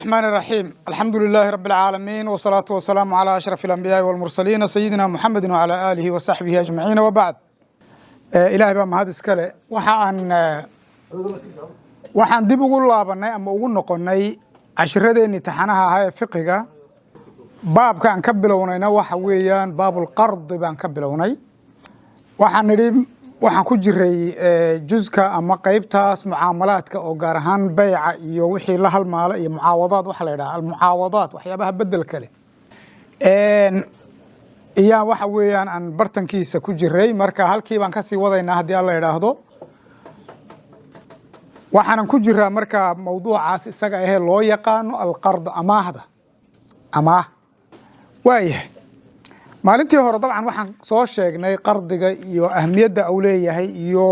الرحمن الرحيم الحمد لله رب العالمين والصلاة والسلام على أشرف الأنبياء والمرسلين سيدنا محمد وعلى آله وصحبه أجمعين وبعد إلهي بقى mahad iskale waxaan dib ugu laabanay ama ugu noqonay cashiradeenii taxanaha ahaa ee fiqiga baabka aan ka bilownayna waxa weeyaan baabul qard baan ka bilownay waxaan ku jiray juzka ama qaybtaas mucaamalaadka oo gaar ahaan bayca iyo wixii la halmaala iyo mucaawadaad waxa la yiraahdo almucaawadaad waxyaabaha bedelka leh iyo waxa weeyaan aan bartankiisa ku jiray marka halkii baan ka sii wadaynaa hadii alla yiraahdo waxaan ku jiraa marka mawduucaas isaga ah loo yaqaano alqard amaah waayahay maalintii hore dabcan waxaan soo sheegnay qardiga iyo ahmiyadda uu leeyahay iyo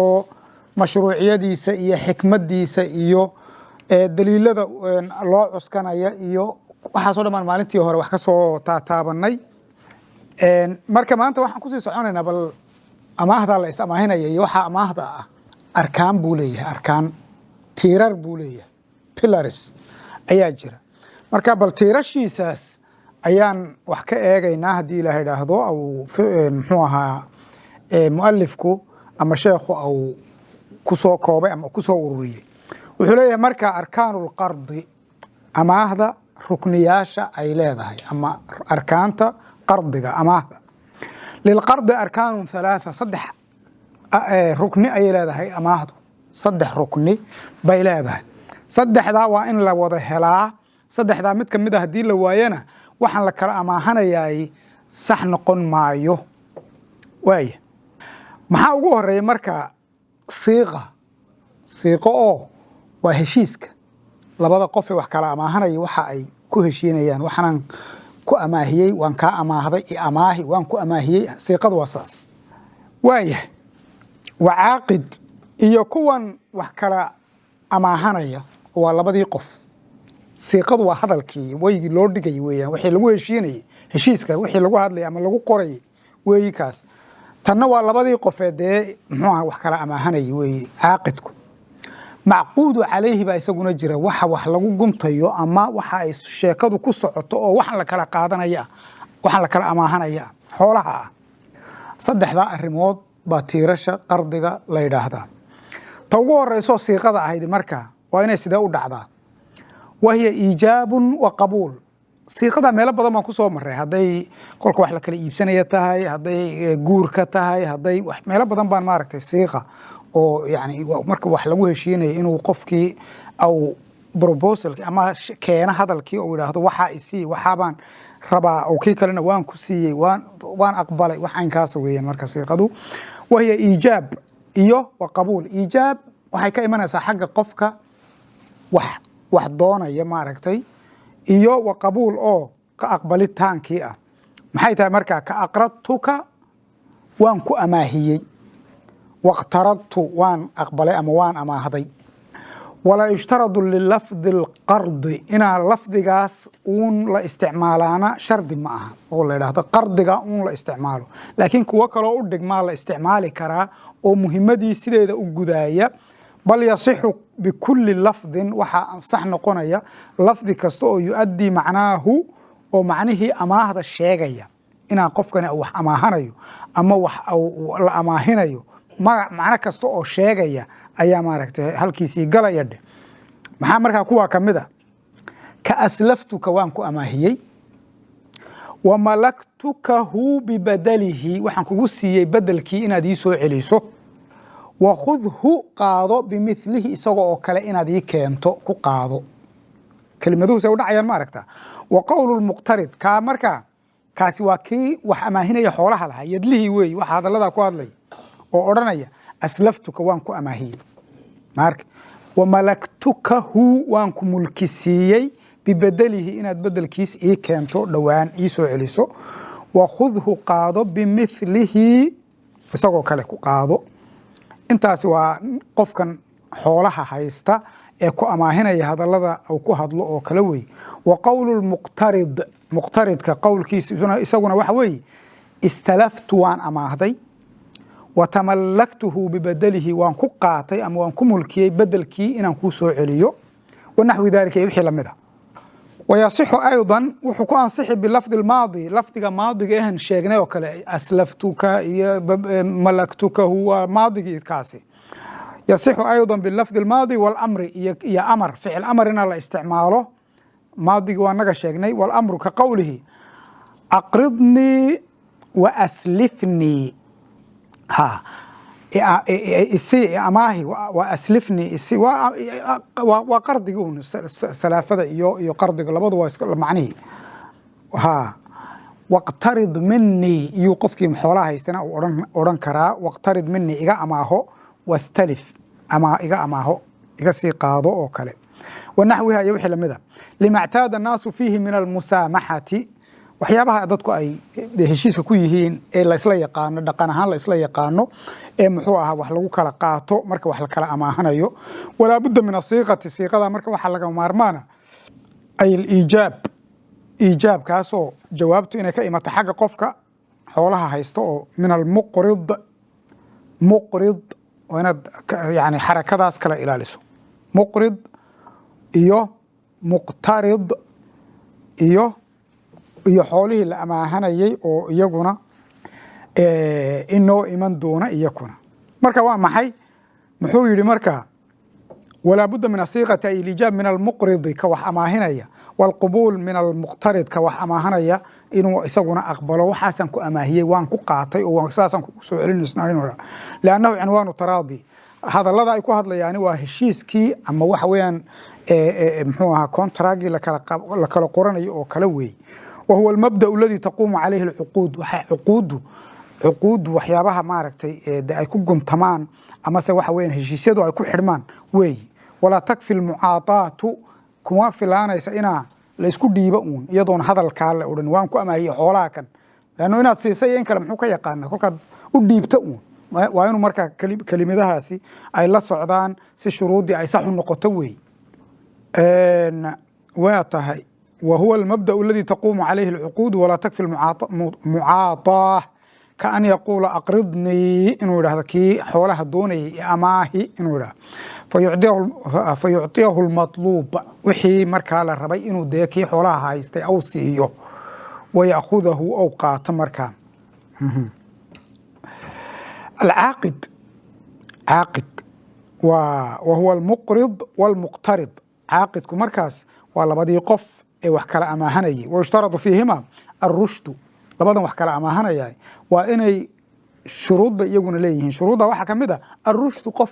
mashruuciyadiisa iyo xikmadiisa iyo daliilada loo cuskanaya iyo waxa soo dhamaan maalintii hore wax ka soo taabanay marka maanta waxaan ku sii soconaynaa bal amaahda la is amaahinaya iyo waxa amaahda ah arkaan buu leeyahay arkaan tiirar buu leeyahay pillars ayaa jira marka bal tiirashiisaas ayaan wax ka eegaynaa haddii ilaahay yiraahdo au muxuu ahaa muallifku ama sheekhu au ku soo koobay ama ku soo ururiyay wuxuu leeyahay marka arkaanul qardi amaahda rukniyaasha ay leedahay ama arkaanta qardiga amaahda lil qardi arkaanun thalatha saddex rukni ay leedahay amaahdu saddex rukni bay leedahay saddexda waa in la wada helaa saddexda mid kamid ah hadii la waayana waxaan la kala amaahanayay sax noqon maayo waaya maxaa ugu horeeyay marka siiqo oo waa heshiiska labada qof ee wax kala amaahanaya waxa ay ku heshiinayaan waxaan ku amaahiyay waan ka amaahday amaahi waan ku amaahiyay siiqadu waa saas waaya waaqid iyo kuwan wax kala amaahanaya waa labadii qof siiqadu waa hadalkii weeyii loo dhigay weeyaan wixii lagu heshiinayay heshiiska wixii lagu hadlay ama lagu qoray weeyii kaas tanna waa labadii qof ee muxuu wax kala amaahanay weeyii caaqidku macquudu calayhi ba isaguna jira wax lagu guntayo ama waxa ay sheekadu ku socoto oo waxan la kala qaadanaya waxan la kala amaahanaya xoolaha saddexda arimood baa tiirasha qardiga la yiraahdaa ta ugu horeyso siiqada ahayd marka waa inay sida u dhacdaa وهي إيجاب وقبول سيقدا ميلا بدل ما كسو مرة هذي كل واحد لك الإبسانية تهاي هذي جور كتهاي هذي ميلا بدل بان ماركت السيقة أو يعني مركب واحد لوجه شيء إنه وقفكي أو بروبوسل أما كأنا هذا الكي أو هذا واحد يسي وحابان ربع أو كي كلنا وان كسي وان أقبل وحين كاسوية مركز سيقدو وهي إيجاب وقبول إيجاب وحي كأيمنا سحق قفك wax doonaya maaragtay iyo wa qabuul oo ka aqbalitaankii ah maxay tahay marka ka aqradtuka waan ku amaahiyay waqtaradtu waan aqbalay ama waan amaahday wala ishtaradu lilafdh alqard ina lafdigaas la isticmaalaana shardi ma aha oo la yiraahdo qardiga la isticmaalo laakiin kuwa kale oo u dhigmaa la isticmaali karaa oo muhiimadii sideeda u gudaaya بل يصح بكل لفظ وحا صح نقونيا لفظ كستو يؤدي معناه ومعنيه أماه الشيغية إنا قفكني أو أماهنيو أما وح أو أماهنيو معنى كستو شيغية أيا ماركت هل كيسي قلا يد محامركا كوا كمدا كأسلفتك وانكو أماهيي وملكتكه ببدله وحن كوسي بدلكي إنا دي سو عليسو وخذه قاضو بمثله isagoo kale inaad ii keento ku qaado kelmaduhu soo dhacayaan ma aragta wa qawlu muqtarid ka marka kaasi waa kii wax amaahinaya xoolaha laha yadlihi weey waxa hadalada ku hadlay oo oranaya aslaftuka waan ku amaahiyay marka wa malaktukahu waan ku mulkisiyay bibadalihi inaad badalkiis ii keento dhawaan ii soo celiso wa khudhu qaado bimithlihi isagoo kale ku qaado intaasi waa qofkan xoolaha haysta ee ku amaahinaya hadalada uu ku hadlo oo kala way wa qawlu muqtaridka qawlkiisa isaguna waxa weey istalaftu waan amaahday wa tamallaktuhu bibadalihi waan ku qaatay ama waan ku mulkiyay badalkii inaan ku soo celiyo wa nahwi dhalika wixii lamida ويصح أيضا وحكو أنصحي باللفظ الماضي لفظ ماضي إهن شيغنا وكلا أسلفتك ملكتك هو ماضي كاسي يصح أيضا باللفظ الماضي والأمر يا أمر فعل أمرنا لا استعماله ماضي وانغا شيغني والأمر كقوله أقرضني وأسلفني ها إسي أماهي وأسلفني إسي وقرضيون سلافة يو قرضي لبضوا معنيه ها واقترض مني يوقفك محولها يستنا أوران كرا واقترض مني إيغا أماهو واستلف إيغا أماهو إيغا سيقاضو أو كله ونحوها يوحي لماذا لما اعتاد الناس فيه من المسامحة waxyaabaha dadku ay heshiiska ku yihiin ee la isla yaqaano dhaqan ahaan la isla yaqaano ee muxuu ahaa wax lagu kala qaato marka wax la kala amaahanayo wala budda min siiqada marka waxa laga maarmaana ay iijaab kaasoo jawaabtu inay ka imato xagga qofka xoolaha haysto oo min muqrid wana yani xarakadaas kala ilaaliso muqrid iyo muqtarid iyo xoolihii la amaahanayay oo iyaguna inoo iman doona iyakuna marka waa maxay muxuu yidhi marka walaa budda min asiiqati ay lijaab min almuqridi ka wax amaahinaya walqubuul min almuqtarid ka wax amaahanaya inuu isaguna aqbalo waxaasan ku amaahiyey waan ku qaatay oo saasan ku soo celinaysnaa liannahu cinwaanu taraadi hadallada ay ku hadlayaan waa heshiiskii ama waxa weeyaan muxuu ahaa contractgii la kala qoranayo oo kala weey وهو المبدأ الذي تقوم عليه العقود عقود وحيابها ماركتي دا ay ku guntamaan ama se waxa weeyaan heshiisyadu ay ku xirmaan way wala takfi almu'aataatu kuma filaanaysa ina la isku dhiibo iyadoon hadalka la oran waan ku amaahiyo xoolaha kan laano inaad siisay in kale muxuu ka yaqaan kolka u dhiibta waa inuu marka kelimadahaasi ay la socdaan si shuruudi ay sax u noqoto way waa tahay وهو المبدأ الذي تقوم عليه العقود ولا تكفي المعاطاة كأن يقول أقرضني إنه هذا كي حولها دوني أماهي إنه فيعطيه المطلوب وحي مركا للربي إنه ديكي حولها هايستي أو سيئو ويأخذه أوقات مركا العاقد وهو المقرض والمقترض عاقد كمركز ولا بدي قف wax kala amaahanayay washtaradu fiihima ar-rushd labadan wax kala amaahanayay waa inay shuruud iyaguna leeyihiin shuruuda waxa kamid ah ar-rushd qof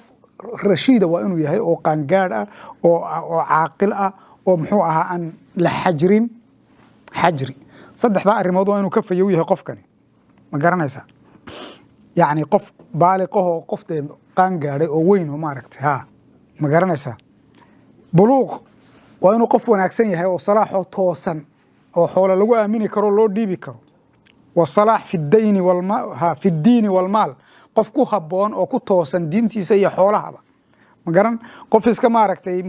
rashiida waa inuu yahay oo qaangaad ah oo caaqil ah oo muxuu ahaa aan la xajri saddexda arimood waa inuu ka fayow yahay qofkani ma garanaysa yaani qof baaliq oo qof qaangaaday oo weyn oo maaragtay ma garanaysa buluuq waa inuu qof wanaagsan yahay oo salaaxo toosan oo xoolo lagu aamini karo loo dhiibi karo wasalaax fi diini walmaal qof ku habboon oo ku toosan diintiisa iyo xoolahaba ma garan qof iska maaragtay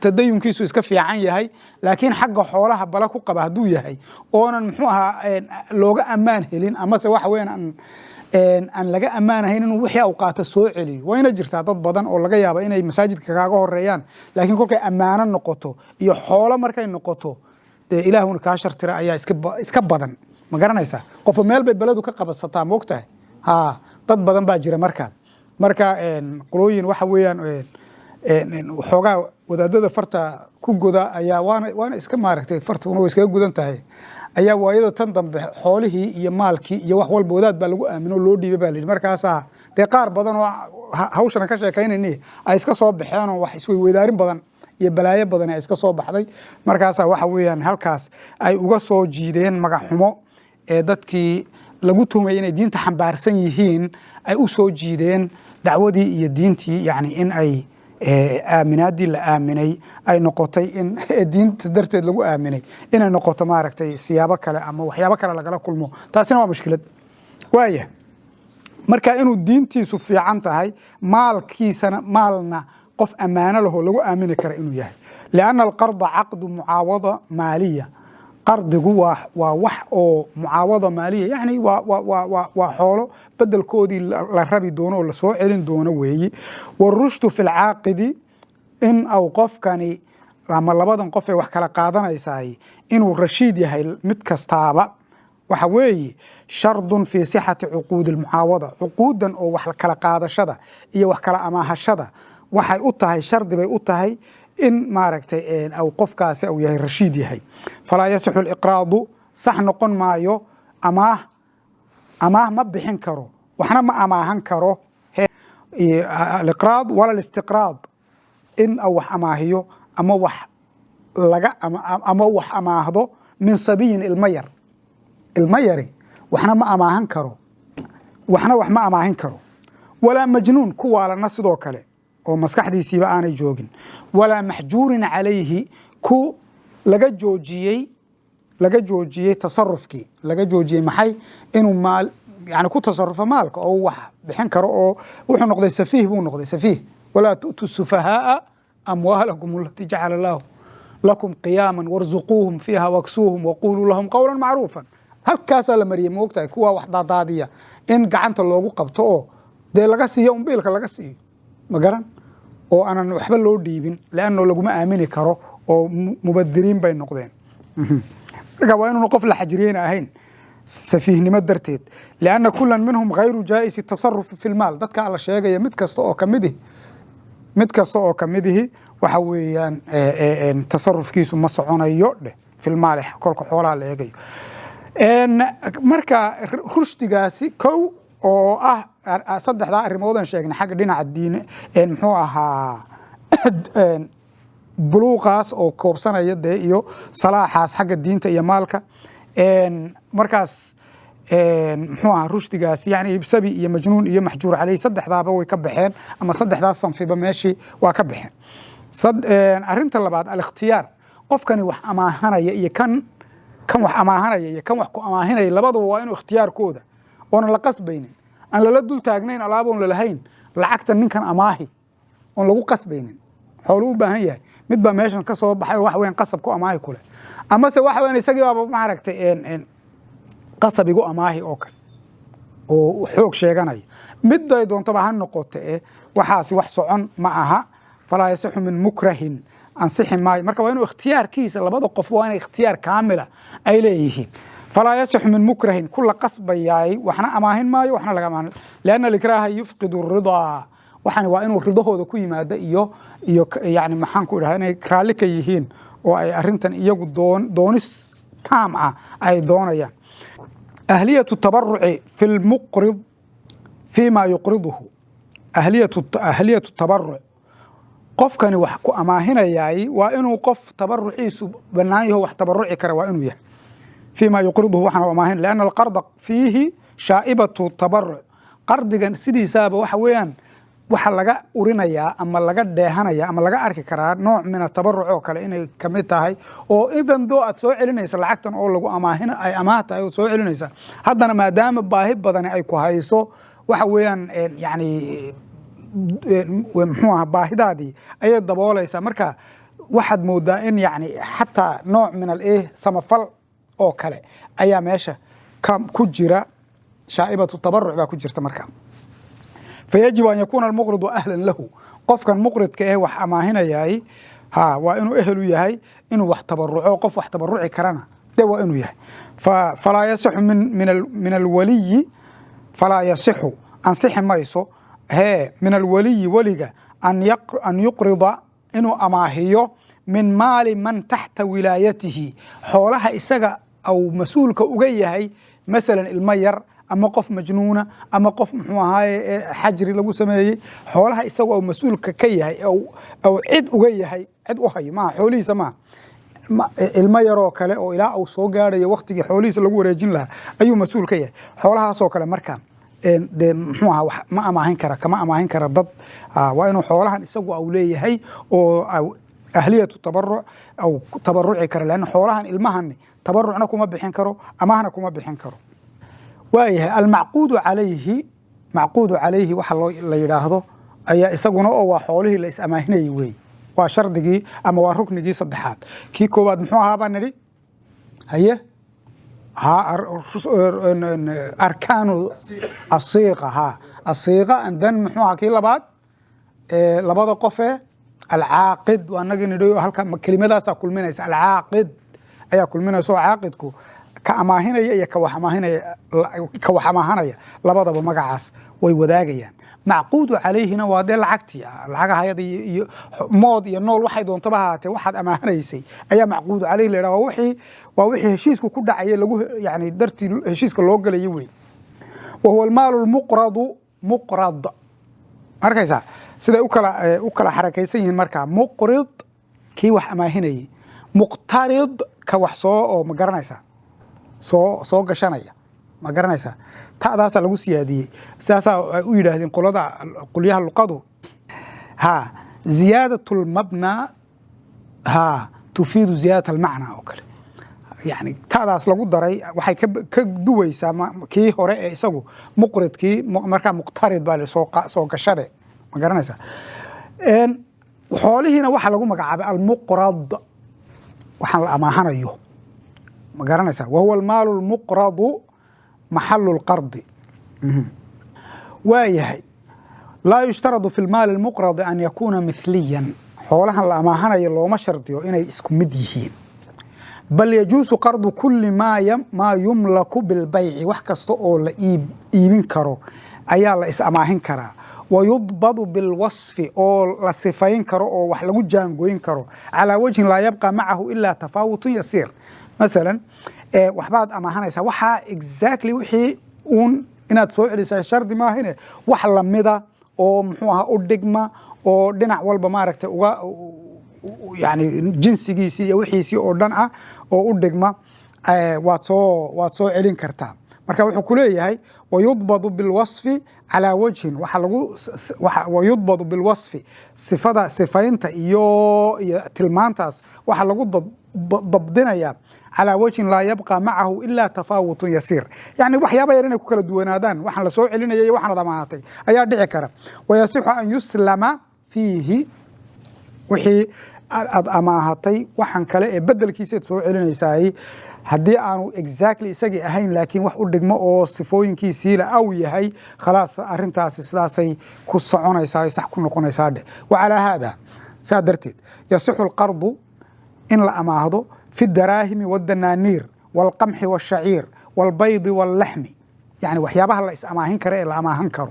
tadayunkiisu iska fiican yahay laakiin xagga xoolaha bala ku qaba hadduu yahay oonan muxuu ahaa looga ammaan helin amase waxa weeyaan aan laga ammaanahayn inuu wixii uu qaato soo celiyo wayna jirtaa dad badan oo laga yaabo inay masaajidka kaaga horeeyaan laakiin kolkay ammaano noqoto iyo xoolo markay noqoto ilaahuna ka shartira ayaa iska badan ma garanaysaa qof meel bay baladu ka qabsataa moogtahay dad badan baa jira marka qolooyin waxa weeyaan waxoogaa wadaadada farta ku goda ayaa waana iska maaragtay fartuna way iskaga gudan tahay ayaa waayada tan dambe xoolihii iyo maalkii iyo wax walba wadaad baa lagu aamino loo dhiibay baa la markaasa qaar badan oo hawshan ka sheekaynayni ay iska soo baxeen oo wax isweydaarin badan iyo balaayo badan ay iska soo baxday markaasa waxa weeyaan halkaas ay uga soo jiideen magac xumo ee dadkii lagu tuhmay inay diinta xambaarsan yihiin ay u soo jiideen dacwadii iyo diintii yani in ay aaminaadii la aaminay ay noqotay in diinta darteed lagu aaminay inay noqoto maaragtay siyaabo kale ama waxyaabo kale lagala kulmo taasina waa mushkilad waaya marka inuu diintiisu fiican tahay maalna qof ammaano laho lagu aamini kara inuu yahay lianna alqarda caqdu mucaawada maaliya qardigu waa wax oo mucaawada maaliya yani waa xoolo bedelkoodii la rabi doono oo la soo celin doono weeyi warushdu fi lcaaqidi in aw qofkani ama labadan qof ee wax kala qaadanaysaay inuu rashiid yahay mid kastaaba waxa weeye shardun fii sixati cuquudi almucaawada cuquudan oo wax kala qaadashada iyo wax kala amaahashada waxay u tahay shardi bay u tahay in maaragtay aw qofkaasi uu yahay rashiid yahay falaa yasixu aliqraadu sax noqon maayo amaah ma bixin karo waxna ma amaahan karo aliqraad wala alistiqraad in aw wax amaahiyo ama wax ama wax amaahdo min sabiyin ilma yari waxna ma amaahan karo waxna wax ma amaahin karo walaa majnuun ku waalana sidoo kale oo maskaxdiisiiba aanay joogin walaa maxjuurin calayhi ku laga joojiyey tasarufkii laga joojiyey maxay inuu maal yani ku tasarufo maalka oo wax bixin karo oo wuxuu noqday safiih buu noqday safiih walaa tu'tu sufahaaa amwaalakum alatii jacala allahu lakum qiyaaman warzuquuhum fiiha waksuuhum waquuluu lahum qowla macruufan halkaasaa la mariyey ma ogtahay kuwaa wax daadaadiya in gacanta loogu qabto oo dee laga siiyo umbiilka laga siiyo ma garan oo aanan waxba loo dhiibin leanno laguma aamini karo oo mubadiriin bay noqdeen marka waa inuuna qof la xajiriyeyna ahayn safiihnimo darteed lianna kulan minhum hayru jaa'isi tasarufi fi lmaal dadkaa la sheegaya mid kasta oo kamidihi waxa weeyaan tasarufkiisu ma soconayo dheh filmaal kolka xoolaha la eegayo marka rushdigaasi kow oo ah saddexdaa arrimoodan sheegnay xagga dhinaca diine muxuu ahaa buluuqaas oo koobsanaya dee iyo salaaxaas xagga diinta iyo maalka markaas muxuu ahaa rushdigaas yani sabi iyo majnuun iyo maxjuur caleyh saddexdaaba way ka baxeen ama saddexdaas sanfiba meeshii waa ka baxeen arrinta labaad alikhtiyaar qofkani wax amaahanaya iyo kan wax amaahanaya iyo kan wax ku amaahinaya labaduba waa inuu ikhtiyaarkooda oonan la qasbaynin aan lala dul taagnayn alaaboon lalahayn lacagta ninkan amaahi oon lagu qasbaynin xooluu u baahan yahay mid baa meeshan ka soo baxay oo wax weyn qasab ku amaahi kule amase waxa weyn isagii baaba maaragtay qasab igu amaahi oo kale oo xoog sheeganaya midday doontaba ha noqote waxaasi wax socon ma aha falaa yasixu min mukrahin ansixi maayo marka waa inuu ikhtiyaarkiisa labada qof waa inay ikhtiyaar kaamila ay leeyihiin falaa yasixu min mukrahin kula qasbayaay waxna amaahin maayo waxna laga amaahin lianna alikraaha yufqidu ridaa waxani waa inuu ridahooda ku yimaado iyo yani maxaan ku idhaha inay raalli ka yihiin oo ay arrintan iyagu doonis taam ah ay doonayaan ahliyatu tabaruci fi lmuqrid fima yuqriduhu ahliyatu tabaruc qofkani wax ku amaahinayaay waa inuu qof tabaruciisu bannaan yaho wax tabaruci kara waa inuu yahay fima yuqriduhu waxaan u amaahin lianna alqarda fiihi shaa'ibatu tabaruc qardigan sidiisaaba waxa weeyaan waxa laga urinayaa ama laga dheehanaya ama laga arki karaa nooc min atabaruc oo kale inay kamid tahay oo even though aad soo celinaysa lacagtan oo lagu amaahina ay amaah tahay oo soo celinaysa haddana maadaama baahi badani ay ku hayso waxa weeyaan yani muxuu aha baahidaadii ayay daboolaysaa marka waxaad moodaa in yani xataa nooc min samafal oo kale ayaa meesha ku jira shaa'ibatu tabaruc baa ku jirta marka فيجب أن يكون المقرض أهلا له قف كان مقرض كأيه وح أماهنا وإنه أهله يهي إنه وح تبرعه قف وح تبرعي كرنا ده وإنه يهي فلا يصح من الولي فلا يصح أنصح ما يصح من الولي ولي أن يقرض إنه أماهيه من مال من تحت ولايته حولها إسجا أو مسؤول كأجيه مثلا المير ama qof majnuuna ama qof muxuu ahaay xajri lagu sameeyey xoolaha isagu oo mas'uulka ka yahay oo cid uga yahay cid u hay ma xoolihiisa ma ilma yaroo kale oo ilaa uu soo gaarayo waqtigii xoolihiisa lagu wareejin lahaa ayuu mas'uul ka yahay xoolahaas oo kale marka de muxuu ahaa wax ma amaahin kara kama amaahin kara dad waa inuu xoolahan isagu uu leeyahay oo ahliyatu tabarruc aw tabarruci kara laana xoolahan ilmahan tabarrucna kuma bixin karo amaahna kuma bixin karo waayahay almacquudu calayhi waxa la yidhaahdo ayaa isaguna oo waa xoolihii la is amaahinayay weeye waa shardigii ama waa ruknigii saddexaad kii koowaad muxuu ahaa baan nidhi haye arkaanu asiiqa asiiqa and then muxuu ahaa kii labaad labada qofee العاقد وأنك نديو هلك كلمة كل من العاقد أي كل من سو عاقدكو كأماهنا يا كوحماهنا لبضب مجعس ويوداجيان معقود عليه وادي العكتي العجة هذه ماض ينول واحد وانتبهت واحد أماهنيسي أي معقود عليه لأنه ووحي هشيسك كل عيا لجوه يعني درتي هشيسك اللوجل يوي وهو المال المقرض مقرض أركيسا سيدا أكلا حركيسين مركا مقرض كي وح أماهني مقترض كوحصو أو مقرنيسا soo gashanaya ma garanaysaa taadaasa lagu siyaadiyey saasaa u yidhaahdeen qolyaha luqadu ziyaadatu lmabna tufiidu ziyaadat almacna oo kale yani taadaas lagu daray waxay ka duwaysaa kii hore ee isagu muqridkii markaa muqtarid baa soo gashade ma garanaysaa xoolihiina waxaa lagu magacaabay almuqrad waxaan la amaahanayo مقارنة وهو المال المقرض محل القرض وايهي لا يشترط في المال المقرض أن يكون مثليا حولها الأماهنة يلو ما شرطيو إنه اسكو مديهين بل يجوز قرض كل ما يملك بالبيع وحكستو أو إيمين كرو أيا لا إس أماهن كرا ويضبط بالوصف أو لصفين كرو أو وحلقو جانقوين كرو على وجه لا يبقى معه إلا تفاوت يسير مثلا waxbaad amaahanaysaa waxa exactly wixii inaad soo celisaa shardi ma ahine wax lamida oo muxuu ahaa u dhigma oo dhinac walba maaragtay uga yani jinsigiisii iyo wixiisii oo dhan ah oo u dhigma waad soo celin kartaa marka wuxuu ku leeyahay wayudbadu bilwasfi calaa wajhin wayudbadu bilwasfi sifaynta iyo tilmaantaas waxa lagu dabdinayaa على وجه لا يبقى معه إلا تفاوت يسير يعني وحيابا يرينا كلا دوانادان وحن لسوء علينا يي وحن ضماناتي أيا دعي كرا ويصح أن يسلم فيه وحي أماهاتي وحن كلا بدل كيسيت سوء علينا يساهي هدي أنو exactly ساقي أهين لكن وح أردق ما أو صفوين كيسيلا أو يهي خلاص أرنتاسي سلاسي كسعونا يساهي سحكو نقونا يساهي وعلى هذا سادرتي يصح القرض إن لأماهدو في الدراهم والدنانير والقمح والشعير والبيض واللحم يعني وحيابها الله إسأماهن كرا إلا أماهن كرو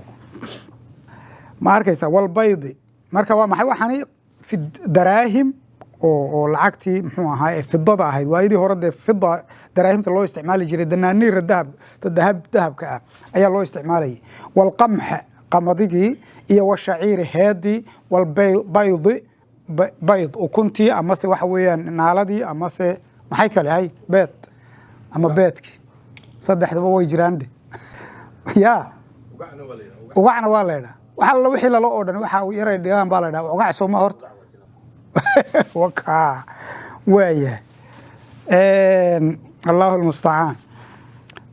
ما أركيسا والبيض مركا ومحي وحاني في الدراهم والعكتي محوها هاي فضة هاي وايدي هورد فضة دراهم تلو استعمالي جري دنانير الذهب كأ أي الله استعمالي والقمح قمضيكي إيا والشعير هادي والبيض بيض وكنتي أما سي وحويا نالدي أما سي محي كالي هاي بيت أما بيتك صدح دبا ويجراندي يا وقعنا والينا وحال الله وحي لالو أودن وحا يرى ديان بالينا وقع سوما هورت وقع وايه الله المستعان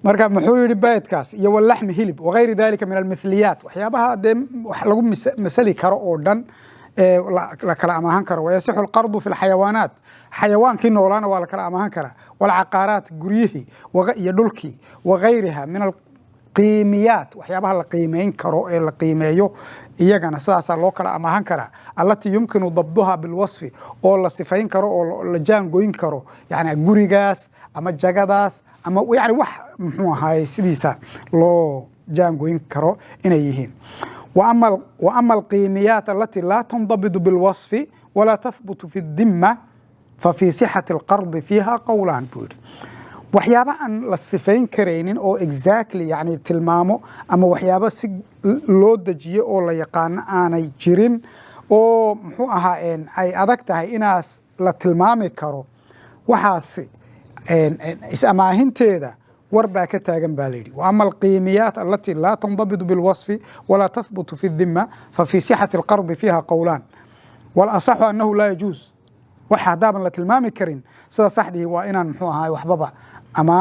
marka muxuu yiri beedkaas iyo walaxmi hilib وغير ذلك من المثليات waxyaabaha wax lagu masali karo oo dhan la kala amahan karo ويصح القرض في الحيوانات حيوانكii noolaana waa la kala amahan kara والعقارات guryihi iyo dhulkii وغيرها من القيميات waxyaabaha la qiimeyn karo ee la qiimeeyo iyagana sidaas loo kala amahan kara allati yumkinu dabduha bilwasfi oo la sifayn karo oo la jaan goyn karo yani gurigaas ama jagadaas ama yani wax muxuu ahaay sidiisa loo jaan goyn karo inay yihiin وأما القيميات التي لا تنضبط بالوصف ولا تثبت في الذمة ففي صحة القرض فيها قولان بود waxyaaba aan la sifayn kareynin oo exactly yani tilmaamo ama waxyaaba si loo dajiyo oo la yaqaan aanay jirin oo muxuu ahaa ay adag tahay inaas la tilmaami karo waxaas is-amaahinteeda warbaa ka taagan baa layidhi وأما القيميات التي لا تنضبط بالوصف ولا تثبت في الذمة ففي صحة القرض فيها قولان والأصح أنه لا يجوز waxa hadaaban la tilmaami karin sida saxdii waa inaan muxuu ahaay waxbaba ama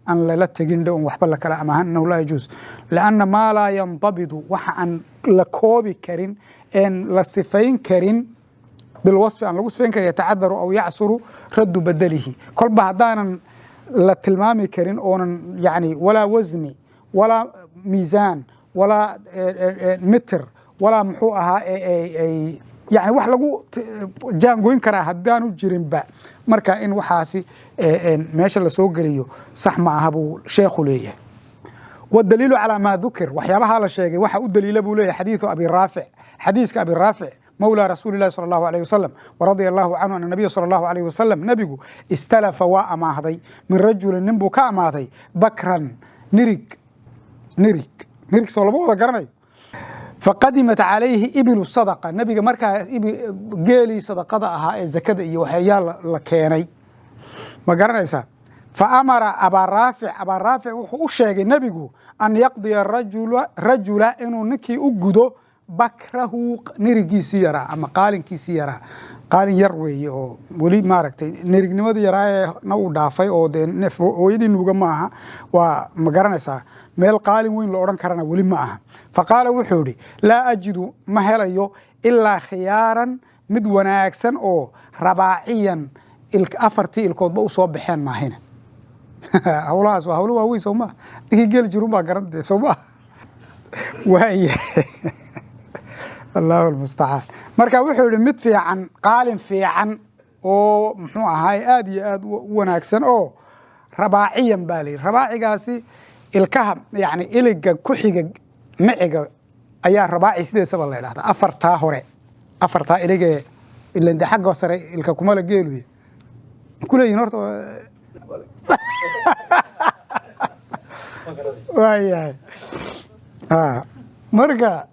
aan la tagin dhow waxba la kala amahan inuu la yajuus laana ma la yandabidu waxa aan la koobi karin en la sifayn karin بالوصف aan lagu sifayn karin yatacadaru aw yacsuru raddu badalihi kolba hadaanan la tilmaami karin oonan yani wala wazni wala miizaan wala mitr wala muxuu ahaa يعني wax lagu jaangoyn karaa haddaanu jirinba marka in waxaasi meesha la soo geliyo sax ma aha buu sheekhu leeyahay والدليل على ما ذكر وحيابها على الشيء وحا الدليل ابو ليه حديث ابي رافع حديث ابي رافع مولى رسول الله صلى الله عليه وسلم ورضي الله عنه ان النبي صلى الله عليه وسلم نبيه استلف واماهدي من رجل نبو كاماهدي بكرا نريك سولبو ودا غراناي فقدمت عليه ابل الصدقه نبي marka geeli sadaqada ahaa ee zakada iyo waxyaal la keenay ma garanaysa فأمر أبا رافع وحو شيغي نبيغو أن يقضي الرجل إنو نكي أقودو بكره نريجيسي يرى أما قالن كيسي يرى قالن يروي أو ولي ماركتي نريج نمد يرى نو دافي أو دين نف ويدي نوغا معها ومقرنسا ميل قالن وين لوران كرنا ولي معها فقال وحوري لا أجد مهلا إلا خيارا مدونا أكسن أو رباعيا أفرتي الكود بأو بحين ما هنا hawlahaas waa hawlo waaweyn soo ma dhigi geel jirun baa garantay soo ma waay Allahu almusta'an marka wuxuu yiri mid fiican qaalin fiican oo muxuu ahaay aad iyo aad u wanaagsan oo rabaaciyan baali rabaacigaasi ilkaha yani iliga ku xiga maciga ayaa rabaaci sideesaba la yiraahdaa afarta iliga ilaa xagga sare ilka kuma la geeluye kuleeyin horta waayahay marka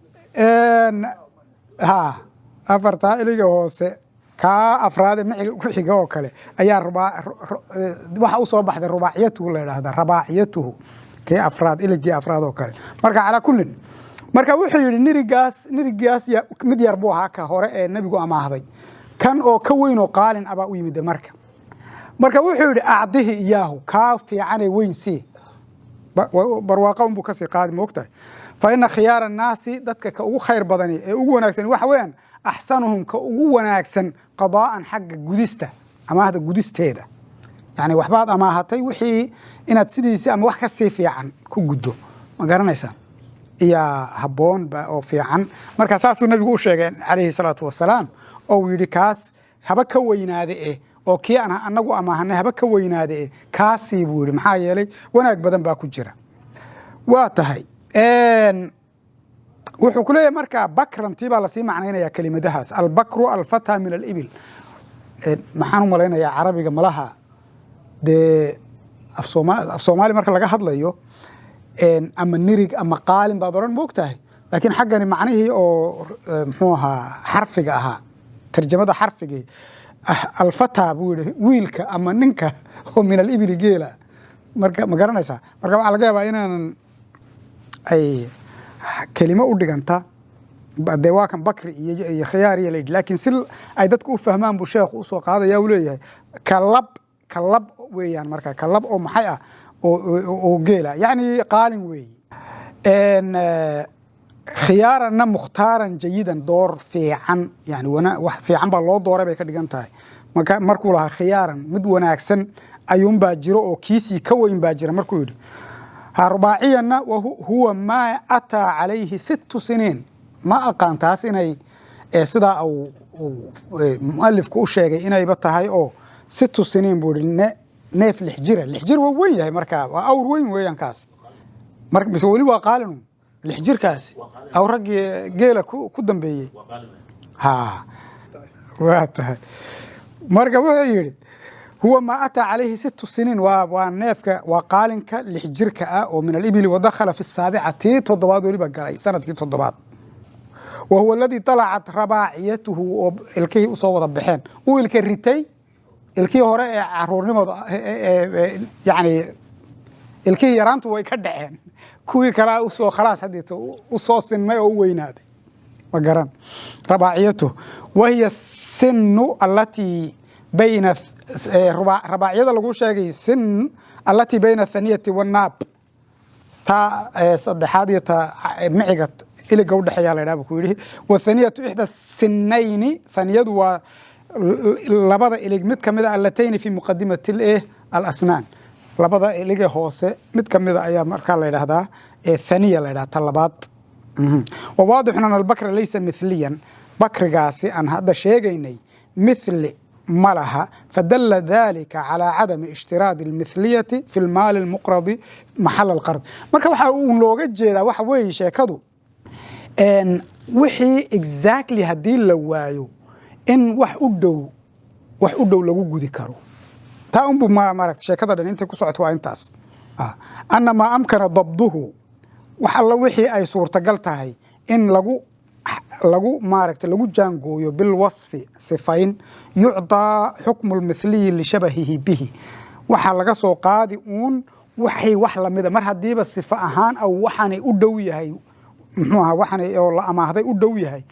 afarta iliga hoose ka afraad maciga ku xiga oo kale ayaa waxa u soo baxday rubaaciyatu la yiraahdaa rabaaciyatuhu kee afraad iligii afraad oo kale marka ala kullin marka wuxuu yiri nirigaas mid yar buu ahaa ka hore ee nabigu amaahday kan oo ka weyn oo qaalin aba u yimid marka wuxuu yiri aadihi iyaahu ka fiican weyn si barwaaqo buu ka sii qaadi moogtahay fa in khiyaar an-naas dadka ka ugu khayr badani ee ugu wanaagsan waxa weeyaan ahsanuhum ka ugu wanaagsan qadaa'an xagga gudista amaahda gudisteeda yani waxbaad amaahatay wixii inaad sidiisi ama wax ka sii fiican ku guddo ma garanaysaa iya haboon ba oo fiican marka saasuu nabigu u sheegay kaleey salaatu wasalaam oo yiri kaas haba ka weynaade oo kii anagu amaahanay haba ka weynaade kaasi buu yiri maxaa yeelay wanaag badan baa ku jira waa tahay wuxuu ku leeyahay marka bakrantii baa la sii macnaynaya kelimadahaas albakru alfata min alibil maxaan u malaynayaa carabiga malaha de af Soomaali marka laga hadlayo ama nirig ama qaalin baad oran moogtahay laakiin xaggani macnihii oo muxuu ahaa xarfiga ahaa tarjamada xarfigii الفتى ويلك أما ننك هو من الإبل جيلا ما قرنا يسا مركب على جابا إن أي كلمة أودجنتا بعد دواكم بكر يخياري ليد لكن سل أيدتكوا فهمان بشيخ وسوق هذا يوليه كلب ويان مركب كلب أو محيا أو جيلا يعني قالن وي إن خيارنا مختارا جيدا دور في عن يعني وانا في عن بالله دوره bay ka dhigan tahay markuu laha khiyaaran mid wanaagsan ayuun baa jiro oo kiisi ka weyn baa jira markuu yiri arbaa'iyana huwa ma ata alayhi 6 sinin ma aqaantaas inay sida uu muallifku u sheegay inay ba tahay oo 6 sinin buu neef lix jir waa weyn yahay marka waa awr weyn weeyaan kaas marka bis wali waa qaalin لحجر كاس أو رجي جيلك كودن بيجي ها وقتها مرجع وحيري هو ما أتى عليه 6 سنين ونافك وقالنك لحجرك ومن الإبل ودخل في السابعة تضباط ولي بقى سنة تضباط وهو الذي طلعت رباعيته الكي أصوات بحين والكي الرتي الكي هراء عرورنا يعني الكي يرانت ويكدعين كوي كلا أسوأ خلاص هديته أسوأ سن ما يوينادي وقرن رباعيته وهي السن التي بين رباعية لغو شاقي سن التي بين الثانية والناب تا صدحادية تا معقت إلي قود حيال رابكو يليه والثانية إحدى السنين ثانية لبدا إلي متكمدة اللتين في مقدمة الأسنان labada iliga hoose mid kamid ayaa marka la yiraahdaa thaniya la yiraahdaa talabaad waadixna albakr laysa mithliyan بكرغاسي أن هذا شيغيني مثل ملها فدل ذلك على عدم اشتراط المثلية في المال المقرض محل القرض marka waxa uu looga jeedaa waxa weey sheekadu wixii exactly hadii la waayo in wax u dhow lagu gudi karo taa umbu ma maragta sheekada dhan inta ku socoto waa intaas anna ma amkana dabduhu wax alla wixii ay suurtagal tahay in lagu maaragta lagu jaangooyo bil wasfi sifayn yucda hukm al mithli li shabahihi bihi waxa laga soo qaadi wax lamida mar hadiiba sifa ahaan aw waxaan u dhow yahay muxuu ahaa waxaan oo la amaahday u dhow yahay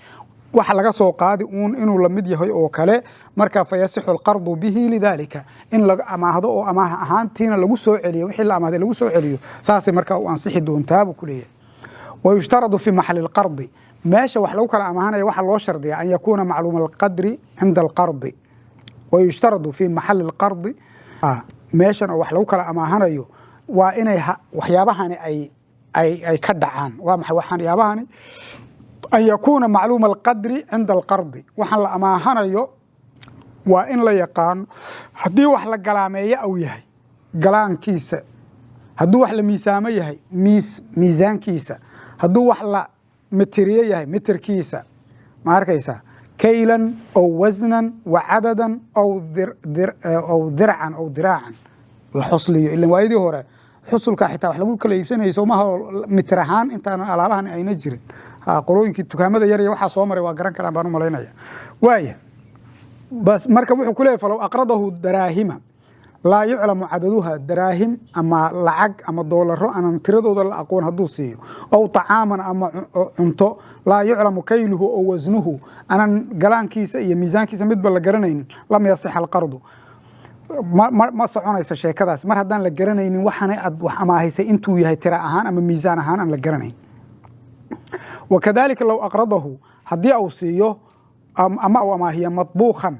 waxa laga soo qaadi inuu la mid yahay oo kale marka fayasixu alqardu bihi lidalika in laga amaahdo oo amaah ahaantiina lagu soo celiyo wixii la amaahday lagu soo celiyo saasi marka uu ansixi doontaa buu kuleeyahay ويشترط في محل القرض ماشي wax lagu kala amaahanayo waxa loo shardiyaa an yakuna macluum alqadri inda alqard ويشترط في محل القرض meeshan wax lagu kala amaahanayo waa inay waxyaabahani ay ka dhacaan waa maxay waxaan yaabahani an yakuna macluum alqadri inda alqard waxaan la amaahanayo waa in la yaqaan hadii wax la galaameeyo aw yahay galaankiisa haduu wax la miisaamo yahay miisaankiisa haduu wax la متريه yahay mitirkiisa ma arkaysa kaylan aw waznan wa adadan aw dir'an aw dira'an la xusliyo ilaa waayidii hore xusulka xitaa wax lagu kala iibsanayso ma mitir ahaan intaan alaabahan ayna jirin qolooyinkii dukaamada yar iyo waxa soo maray waa garan karaan baan u maleynaya waaya bas marka wuxuu ku leeyahay falaw aqradahu daraahima لا يعلم عددها دراهم أما لعق أما دولار أنا تردو ذا أقول هدوسي أو طعاما أما عنتو لا يعلم كيله أو وزنه أنا جلان كيس ميزان كيس مدبل لجرنين لم يصح القرض ما صعونا يسشى كذا مر هدان لجرنين وحنا وحما هي سئنتو يهي ترى أهان أما ميزان أهان أم لجرنين وكذلك لو أقرضه هدي أوصيه أما هي مطبوخا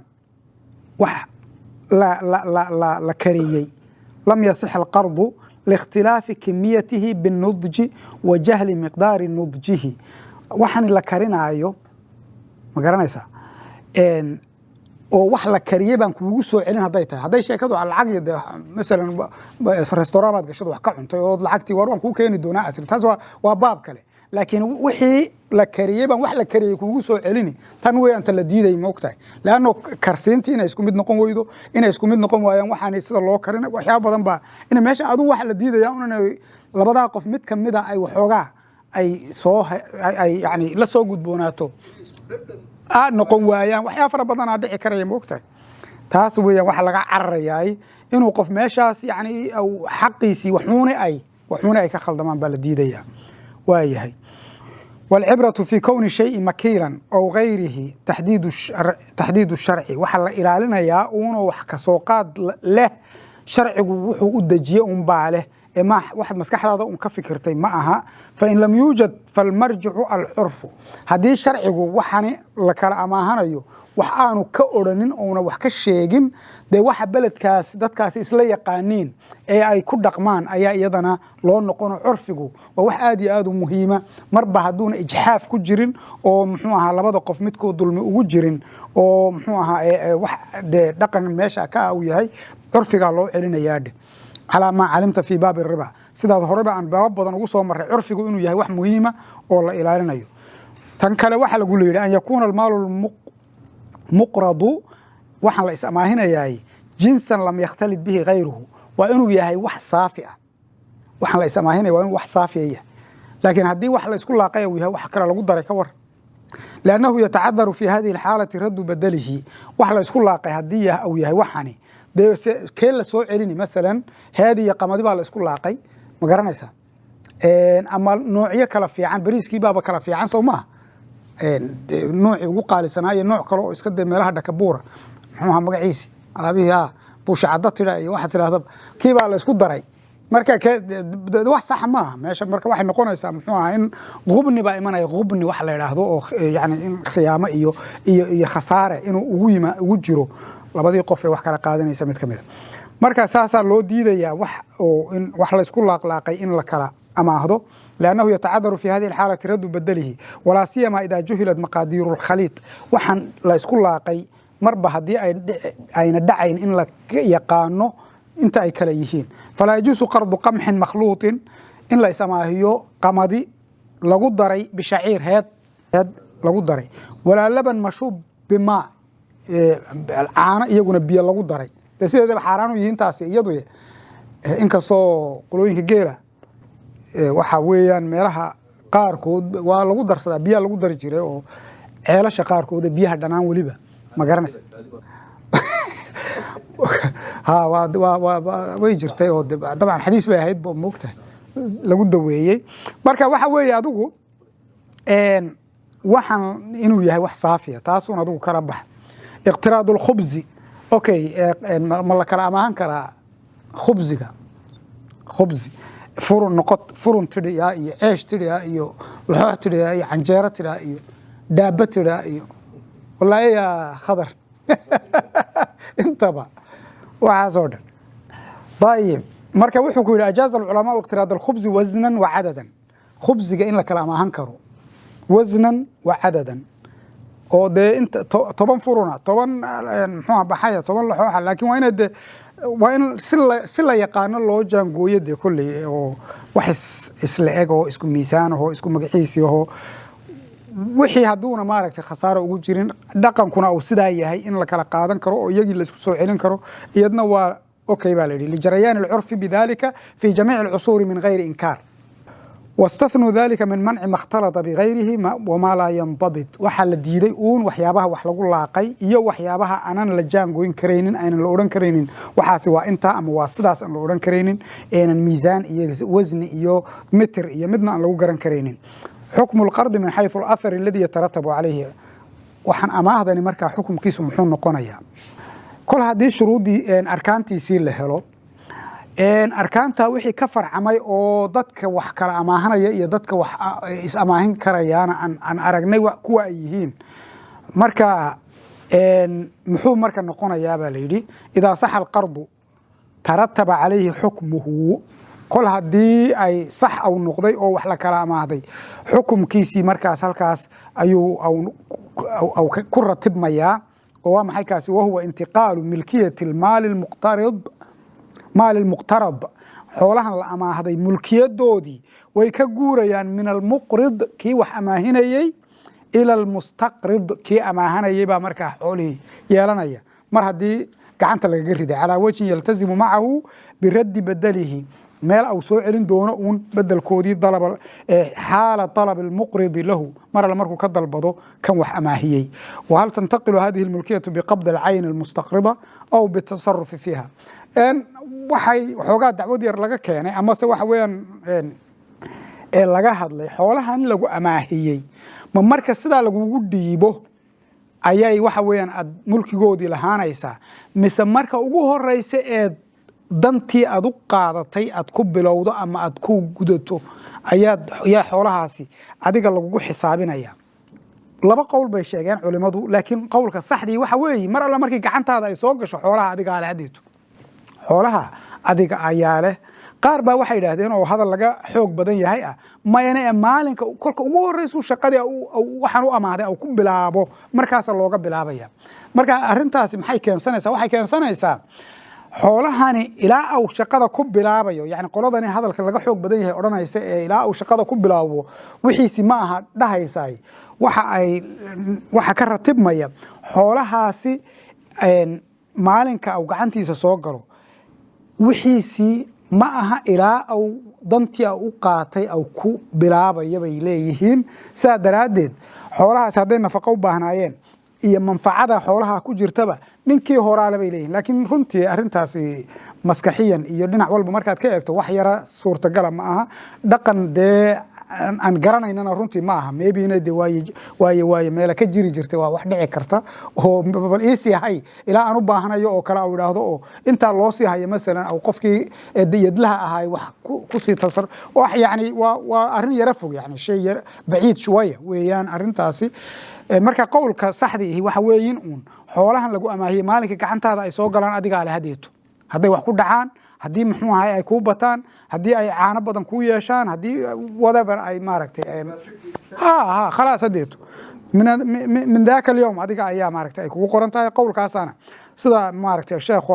لا كريي لم يصح القرض لاختلاف كميته بالنضج وجهل مقدار نضجه وحن لا كرينايو ما garanaysa oo wax la kariyay baan kuugu soo celin haday sheekadu lacag mesela restaurant gashado wax ka cuntay oo lacagtii war waan ku keeni doonaa taas waa baab kale laakiin wixii la kariyay baan wax la kariyay kuugu soo celini tan way anta la diiday ma ogtahay laano karsiintii inay isku mid noqon weydo inay isku mid noqon waayaan waxaan sida loo karin waxyaabo badan ba in meesha adu wax la diidaya labada qof mid kamida ay waxoogaa ay yani la soo gudboonaato noqon waayaan waxyaabo fara badan dhici karaya ma ogtahay taas weeyaan wax laga cararayay inuu qof meeshaas yani xaqiisi waxuuna ay ka khaldamaan baa la diidaya waayahay والعبرة في كون شيء مكيلا أو غيره تحديد الشرع وحل إلى لنا يا أونو وحك سوقات له شرع وحو أدجي باله ما واحد مسكح هذا فكرتين معها فإن لم يوجد فالمرجع العرف هذه شرع وحني لك الأماهنيو waxaanu ka oranin oo wax ka sheegin de waxa beledkaas dadkaas isla yaqaaniin ee ay ku dhaqmaan ayaa iyadana loo noqon curfigu waa wax aad iyo aad u muhiima marba haduuna ijxaaf ku jirin oo muxuu ahaa labada qof midkood dulmi ugu jirin oo muxuu ahaa wax de dhaqan meesha ka u yahay curfiga loo celinayaa على ما علمت في باب الربا sidaad horeba aan baab badan ugu soo maray curfigu inuu yahay wax muhiima oo la ilaalinayo tan kale waxa lagu leeyahay an yakuna al-maal مقرض وحن لا اسماهنا ياي جنسا لم يختلط به غيره وانه ياهي wax saafi ah waxan la ismaahina waa in wax saafi ah laakiin hadii wax la isku laaqay uu yahay wax kala lagu daray ka war لانه يتعذر في هذه الحاله رد بدله wax la isku laaqay hadii uu yahay waxani kee la soo celini مثلا هذه قمادي baa la isku laaqay ma garanaysa ama noocyo kala fiican bariiskii baaba kala fiican Soomaa نوع وقال سنايا نوع كلو اسكد meelaha dhakabuura muxuu magaciisi alabiha buush cadda tiray waxa tiraahdo kiiba la isku daray marka wax sax ma meesha marka waxay noqonaysaa muxuu in qubni ba imanay qubni wax la yiraahdo oo yani in khiyaamo iyo khasaare inuu ugu jiro labadii qof ee wax kala qaadanaysa mid kamid marka saasaa loo diidayaa wax la isku laaqlaaqay in la kala amaahdo لأنه يتعذر في هذه الحالة رد بدله ولا سيما إذا جهلت مقادير الخليط waxaan la isku laaqay marba haddii ayna dhacayn in la yaqaano inta ay kala yihiin falaa yajuusu qardu qamxin makhluuطin in la isamaahiyo qamadi lagu daray bishaciir heed lagu daray walaa laban mashuub bimaa caano iyaguna biyo lagu daray dee sideedaba xaaraan u yihiin taasi iyadu inkastoo qolooyinka geela waxa weeyaan meelaha qaarkood waa lagu darsadaa biyaha lagu dari jiray oo ceelasha qaarkood biyaha dhanaan weliba ma garanaysa way jirtay oo dabcan xadiis bay ahayd moogtahay lagu daweeyey marka waxa weeye adigu waxaan inuu yahay wax saafiya taasuun adigu kala bax iqtiraad alkhubzi okay ma la kala amaahan karaa khubzi furun tidhiya iyo ceesh tidhiya iyo laxoox tidhiya iyo canjeero tidhiya iyo daaba tidhiya iyo wallaahi yaa khadar intaba waxaasoo dhan ayib marka wuxuu ku yidhi ajaaza alculamaa iqtiraad alkhubzi wasnan wa cadadan khubziga in la kala amaahan karo wasnan wa cadadan oo dee inta 10 furuna 10 muxuu baxaya 10 laxooxa laakiin waa in si la yaqaano loo jaangooyo dee kulley oo wax isla eg oo isku miisaan oo isku magaciisi oo wixii hadduuna maaragtay khasaaro ugu jirin dhaqankuna uu sidaa yahay in la kala qaadan karo oo iyagii la isku soo celin karo iyadna waa okay baa la yidhi lijarayaan alcurfi bidalika fi jamiici alcusuuri min gayri inkaar واستثنوا ذلك من منع ما اختلط بغيره وما لا ينضبط waxa la diiday uun waxyaabaha wax lagu laaqay iyo waxyaabaha aanan la jaangoyn kareynin aanan la oran kareynin waxaasi waa inta ama waa sidaas aan la oran kareynin aanan miisaan iyo wasni iyo mitr iyo midna aan lagu garan kareynin حكم القرض من حيث الأثر الذي يترتب عليه waxaan amaahdani markaa xukunkiisu muxuu noqonayaa kol haddii shuruudii arkaantiisii la helo arkaanta wixii ka farcamay oo dadka wax kala amaahanaya iyo dadka wax is amaahin karayaana aan aragnay kuwa ay yihiin marka muxuu marka noqonayaa baa la yidhi idaa saxa alqardu tarataba calayhi xukmuhu kol haddii ay sax au noqday oo wax la kala amaahday xukumkiisii markaas halkaas ayuu ku ratibmayaa oo waa maxay kaasi wahuwa intiqaalu milkiyati maali almuqtarad xoolahan la amaahday mulkiyadoodii way ka guurayaan min almuqrid kii wax amaahinayey ila almustaqrid kii amaahanayay baa markaa xoolihii yeelanaya mar haddii gacanta lagaga riday calaa wajhin yaltazimu macahu biraddi badalihi meel au soo celin doono uun bedelkoodii xaala طalab almuqridi lahu mar alle markuu ka dalbado kan wax amaahiyey wahal tantaqilu hadihi almulkiyatu biqabdi alcayn almustaqrida aw bitasarufi fiiha waxay xoogaa dacwad yar laga keenay amase waxa weeyaan laga hadlay xoolahan lagu amaahiyey ma marka sidaa lagugu dhiibo ayay waxa weeyaan aad mulkigoodii lahaanaysaa mise marka ugu horeysa ee dantii aad u qaadatay aad ku bilowdo ama aad ku gudato ayaa xoolahaasi adiga lagugu xisaabinaya laba qowl bay sheegeen culimadu laakiin qowlka saxdii waxa weeye mar alla markii gacantaada ay soo gasho xoolaha adiga leh hadeeto xoolaha adiga ayaa leh qaar baa waxay yidhaahdeen oo hadal laga xoog badan yahay mayana maalinka kolka ugu horeysu shaqadii waxaan u amaahday oo ku bilaabo markaas looga bilaabaya marka arintaasi maxay keensanaysaa waxay keensanaysaa xoolahani ilaa uu shaqada ku bilaabayo yani qoladani hadalka laga xoog badan yahay odhanaysa ee ilaa uu shaqada ku bilaabo wixiisi ma aha dhahaysay waxa ka ratibmaya xoolahaasi maalinka uu gacantiisa soo galo wixiisi ma aha ilaa uu dantii u qaatay uu ku bilaabayo bay leeyihiin saa daraadeed xoolahaas hadday nafaqo u baahnaayeen iyo manfacada xoolaha ku jirtaba ninkii horaale bay leeyihiin laakiin runtii arintaasi maskaxiyan iyo dhinac walba markaad ka eegto wax yara suurtagala ma aha dhaqan dee aan garanaynana runtii ma aha maybe de waaye meela ka jiri jirtay waa wax dhici karta oo bal iisii hay ilaa aan u baahanayo oo kale uu idhaahdo oo intaa loo sii hayo masalan au qofkii yadlaha ahay wax kusii tasar wax yani waa arrin yara fog yani shay yar baciid shwaya weeyaan arrintaasi marka qowlka saxdii waxa weeyin uun xoolahan lagu amaahiyey maalinka gacantaada ay soo galaan adiga leh hadeeto hadday wax ku dhacaan haddii muxuu ahay ay kuu bataan haddii ay caano badan kuu yeeshaan haddii whatever ay maaragtay khalaas hadeeto min daaka alyowm adiga ayaa maaragtay ay kugu qoran tahay qowlkaasana sida maaragtay sheekhu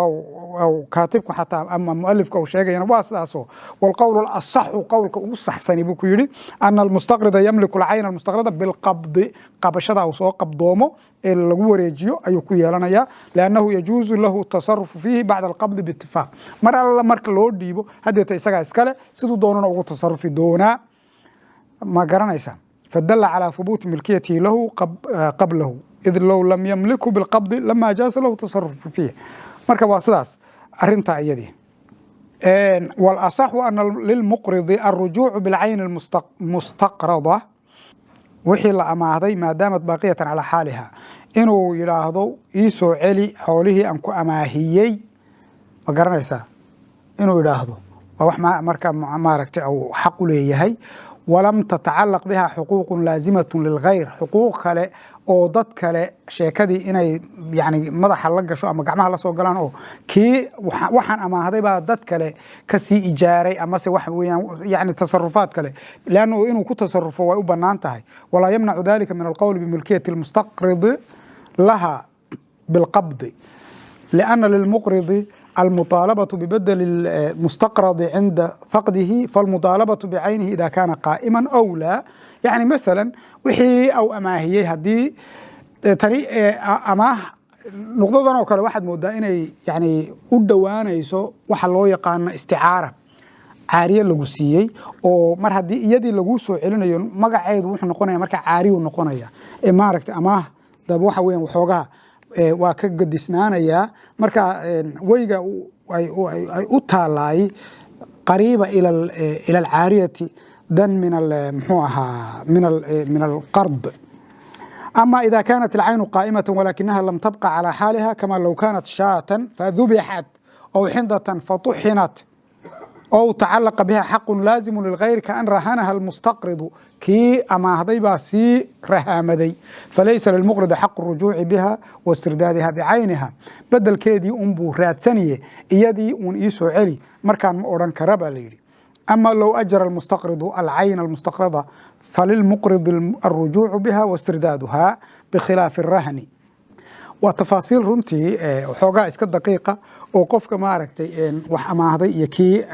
أو كاتبك حتى أما مؤلفك أو شيء يعني واسطة والقول الأصح قولك وصحسني بكيري أن المستقرض يملك العين المستقرضة بالقبض قبشة أو سوق قبضومه الوريجيو أيكو يلانيا لأنه يجوز له التصرف فيه بعد القبض باتفاق مرة الله مرك لود ديبو هذا تيساق إسكالة سيدو دونا أو تصرف دونا ما قرنا إسا فدل على ثبوت ملكيته له قبله إذ لو لم يملكه بالقبض لما جاز له التصرف فيه marka waa sidaas arinta iyadii wal asah anna lil muqrid ar-ruju' bil 'ayn al-mustaqrada wixii la amaahday maadaama baaqiyatan ala xaaliha inuu yiraahdo ii soo celi xoolihii aan ku amaahiyay ma garanaysaa inuu yiraahdo waa wax marka maaragtay oo xaq u leeyahay ولم تتعلق بها حقوق لازمة للغير حقوق kale oo dad kale sheekadii inay yani madaxa la gasho ama gacmaha la soo galaan oo kii waxaan amaahday baa dad kale ka sii ijaaray ama se wax weeyaan yani tasarufaad kale laano inuu ku tasarrufo way u banaan tahay wala yamna'u dhalika min alqawl bi milkiyati almustaqrid laha bilqabd لأن للمقرض المطالبة ببدل المستقرض عند فقده فالمطالبة بعينه إذا كان قائما أو لا يعني مثلا وحي أو أماهي هدي طريق أماه نقطة أو كلا واحد مودا إني يعني ودوان يسو وحلو يقان استعارة عارية لجوسية أو مر هدي يدي لجوسه علنا يون ما قاعد وح نقونا مركع عاري ونقونا ما ركت أماه ده بوح وين وحوجها waa ka gadisnaanaya marka wayga ay u taalay qariiba ila al-aariyati dan min al-muhaha min al-qard أما إذا كانت العين قائمة ولكنها لم تبقى على حالها كما لو كانت شاة فذبحت أو حنظة فطحنت أو تعلق بها حق لازم للغير كأن رهنها المستقرض كي أما هذي سي رهامدي فليس للمقرض حق الرجوع بها واستردادها بعينها بدل كيدي أنبو راتسانية إيدي ونئيسو علي مركان مؤران كربا ليلي أما لو أجر المستقرض العين المستقرضة فللمقرض الرجوع بها واستردادها بخلاف الرهن وتفاصيل رنتي وحوجا اسك دقيقة وقفك ما عرفتي وح أماهضي يكي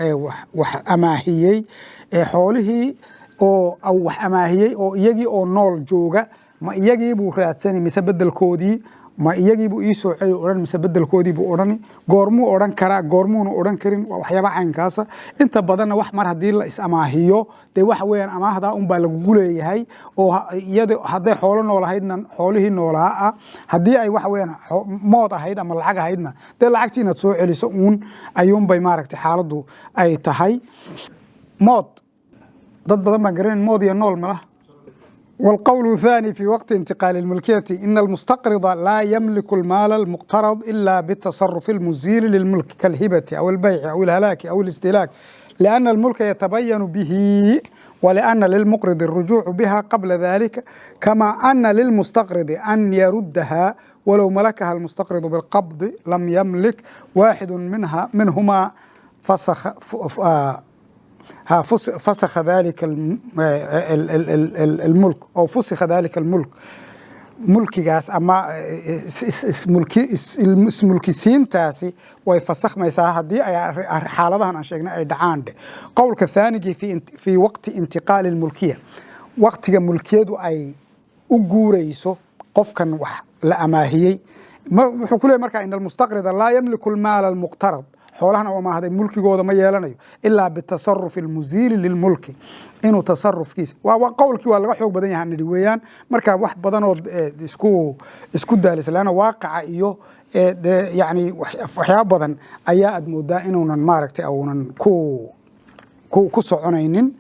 وح أماهيي حوله أو وح أماهيي أو يجي أو نول جوجا ما يجي بوراتسني مسبد الكودي ما يجي بإيسو عي أوران مسبد الكودي بأوراني قرمو أوران كرا قرمون أوران كرين وحيابا عين كاسة أنت بدنا وح مر هدي الله إس أماهيو ده وح وين أماهدا بالغولي هاي أو يد هذا حولنا ولا هيدنا حوله نولا هدي أي وح وين موت هيدا أما الحاجة هيدنا ده العكتي نتسوع اللي سؤون أيوم بيمارك حالده أي تهاي موت ضد بدنا ما قرين موت ينول ملا والقول الثاني في وقت انتقال الملكية إن المستقرض لا يملك المال المقترض إلا بالتصرف المزيل للملك كالهبة أو البيع أو الهلاك أو الاستهلاك لأن الملك يتبين به ولأن للمقرض الرجوع بها قبل ذلك كما أن للمستقرض أن يردها ولو ملكها المستقرض بالقبض لم يملك واحد منهما فسخ ذلك الملك أو فسخ ذلك الملك ملكي جاس أما ملكي سين تاسي ويفسخ ما يساعد دي حالتها أنا شيء دعاند قولك الثاني في وقت انتقال الملكية وقت ملكية أي أجوريسو قف كان لأماهي كل مركا إن المستقرض لا يملك المال المقترض حولنا وما هذا ملك جوده ما يلانيو إلا بالتصرف المزيل للملك إنه تصرف كيس وقولك والله حق بدني هنري ويان مركب واحد بدنه اسكو دالس لأنه واقع إيوه يعني وحياة بدن أياد مدة إنه نماركت أو كو صعنين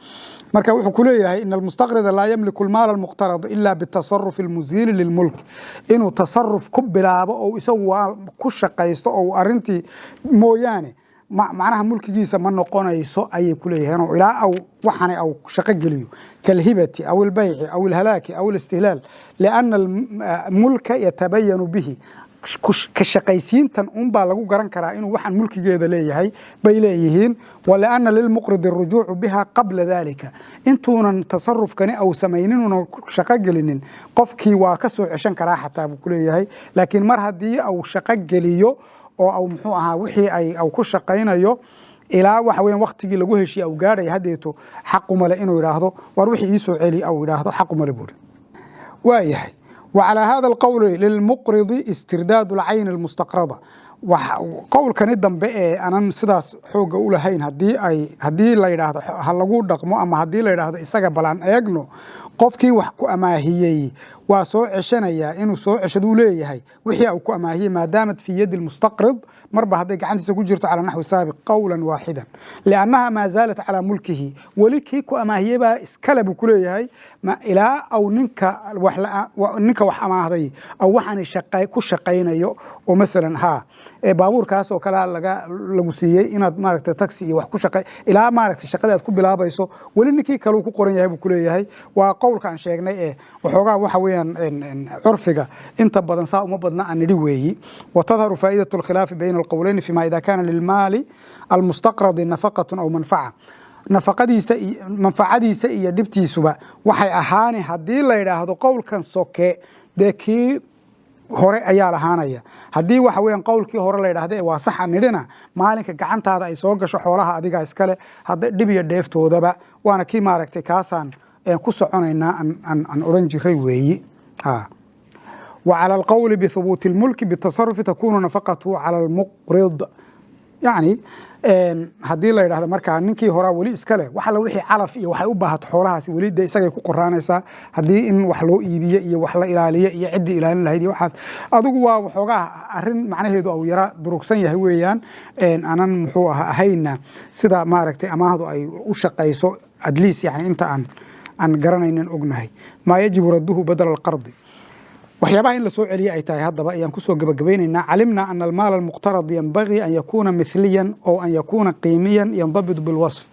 marka wuxuu ku leeyahay in المستقرض لا يملك المال المقترض إلا بالتصرف المزيل للملك إنه تصرف كبلابه أو يسوى كشقيسته أو أرنتي موياني معناها ملكيسا ما نقونيسو أي كليه هنا إلى أو وحنا أو شق جليو كالهبة أو البيع أو الهلاك أو الاستهلال لأن الملك يتبين به كشقيسين أنبا لغو قران كرا إنه وحن ملكي جيدا ليهي بيليهين ولأن للمقرض الرجوع بها قبل ذلك انتونا تصرف كان أو سمينين شقاقلين قفكي واكسو عشان كرا حتى بكليهي لكن مرها دي أو شقاقليو أو محوها وحي أو كشقاينيو ilaa waxa weeyaan waqtigii lagu heshiiyay oo gaaray hadeeto xaq uma la inuu yiraahdo war wixii soo celi oo yiraahdo xaq uma la buur waayahay وعلى هذا القول للمقرض استرداد العين المستقرضه وقول كان dambe anan sidaas xooga u lahayn hadii la yiraahdo ha lagu dhaqmo ama hadii la yiraahdo isaga balan eegno qofkii wax ku amaahiyay waa soo ceshanaya inuu soo ceshadu leeyahay wixii uu ku amaahiyay maadaama fi yad المستقرض marba haday gacantiisa ku jirto ala nahwi saabiq qawlan waahidan li'annaha ma zalat ala mulkihi waliki ku amaahiyay ba iskala bu ku leeyahay ma ila aw ninka wax amaahday aw waxaan shaqay ku shaqaynayo oo midalan baabuurkaas oo kala lagu siiyay inaad maaragtay taxi iyo wax ku shaqay ila maaragtay shaqadaad ku bilaabayso wali ninkii kale ku qoran yahay bu ku leeyahay waa qowlkan sheegnay waxoogaa waxa weeyaan curfiga inta badan saa uma badna aan nidi weeyi وتظهر فائدة الخلاف بين القولين فيما إذا كان للمال المستقرض نفقة أو منفعة منفعadiisa iyo dhibtiisuba waxay ahaani hadii la yiraahdo qowlkan soke dekii hore ayaa lahaanaya hadii waxa weeyaan qowlkii hore la yiraahdo waa sax anidina maalinka gacantaada ay soo gasho xoolaha adiga iskale hada dhib iyo dheeftoodaba waana kii maaragtay kaasaan ku soconaynaa an oran jiray weeyi وعلى القول بثبوت الملك بالتصرف تكون نفقته على المقرض يعني hadii la yiraahdo marka ninkii hore wali iskale waxa la wixii calaf iyo waxay u baahat xoolahaas wali isaga ku qoraanaysa hadii in wax loo iibiyo iyo wax la ilaaliyo iyo cid ilaalin lahayd waxaas adigu waa waxoogaa arin macnaheedu oo yara durugsan yahay weeyaan anan muxuu ahayna sida maaragtay amaahdu ay u shaqayso at least yani inta aan garanaynin ognahay ma yajibu radduhu badal al-qard waxyaabaha in la soo celiyo ay tahay hadaba ayaan ku soo gabagabeynayna calimna anna al-maal al-muqtarad yanbaghi an yakuna mithliyan aw an yakuna qiimiyan yanḍabit bil wasf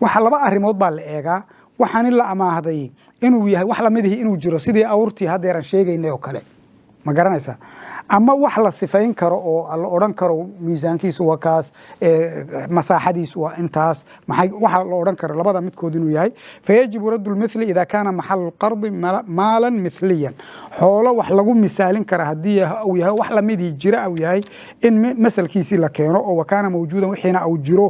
waxa laba arimood baa la eegaa waxaan la amaahday inuu yahay wax la mid ah inuu jiro sidii awrtii hadeeran sheegaynay oo kale ma garanaysa ama wax la sifayn karo oo la oran karo miisaankiisu waa kaas masaaxadiisu waa intaas maxay waxa la oran karo labada midkood inuu yahay fayajibu raddu al-mithli idha kana mahall al-qard maalan mithliyan xoolo wax lagu misaalin kara hadii uu yahay wax la mid jira uu yahay in masalkiisi la keeno oo kana mawjuudan wixina uu jiro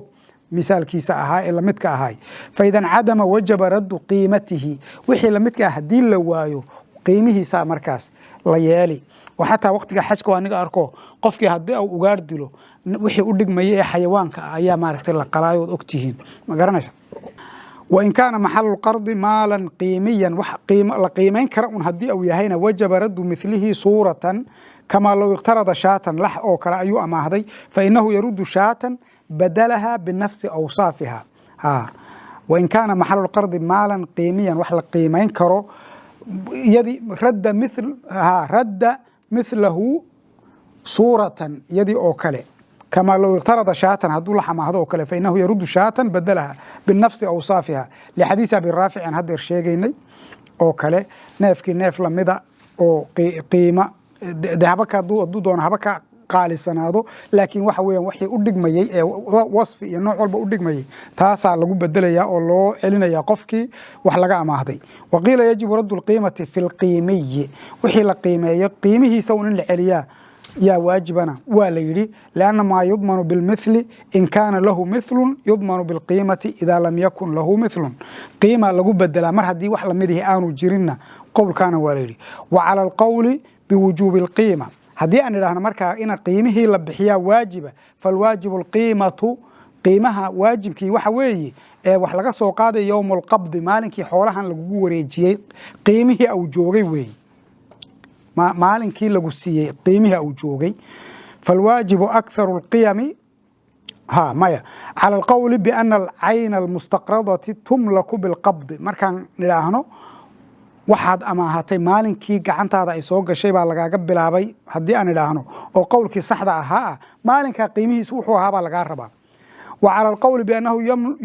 مثالكيسا أها إلا متك أهاي فإذا عدم وجب رد قيمته وحي لمتك أهدي لوايو قيمه سا مركز ليالي وحتى وقت حجك وانيغا أركو قفكي هدي أو أغاردلو وحي أدق ميئي حيوانك أيا ماركت لقلايو أكتهين ما قرنيسا وإن كان محل القرض مالا قيميا لقيمين كرأون هدي أو يهين وجب رد مثله صورة كما لو اقترض شاة لح أو كرأيو أما هذي فإنه يرد شاة بدلها بنفس أوصافها وإن كان محل القرض مالا قيميا وحل قيمين كرو يدي رد مثله صورة يدي أوكله كما لو اقترض شاة هدو لحما هذا أوكله فإنه يرد شاة بدلها بالنفس أوصافها لحديث أبي الرافع عن هذا الشيء أوكله نافكي ناف لمدة أو قيمة ذهبك دو دون هبك qaalisanaado laakiin waxa weeyaan wixii u dhigmayay ee wasfi iyo nooc walba u dhigmayay taasa lagu bedelayaa oo loo celinaya qofkii wax laga amaahday waqiila yajibu raddu alqiimati fi alqiimiyyi wixii la qiimeeyo qiimihiisa in la celiyaa yaa waajibana waa la yiri laana ma yudmanu bil mithli in kana lahu mithlun yudmanu bil qiimati idha lam yakun lahu mithlun qiima lagu bedela mar hadii wax la mid yahay aanu jirinna qowlkana waa la yiri wa ala alqawli biwujubi alqiima هدي أن رهنا مركا إن قيمه لبحيا واجبة فالواجب القيمة قيمها واجب كي وحوي وحلقة سوقاد يوم القبض مالك حولها لجوريجي قيمه أو جوغي وي مالك لجوسية قيمه أو جوغي فالواجب أكثر القيم مايا على القول بأن العين المستقرضة تملك بالقبض مركا نراهنو waxaad amaahatay maalinkii gacantaada ay soo gashay baa lagaaga bilaabay hadii aan idhaahno oo qowlkii saxda ahaa maalinka qiimihiisu wuxuu ahaa baa laga rabaa wa ala alqawl bi annahu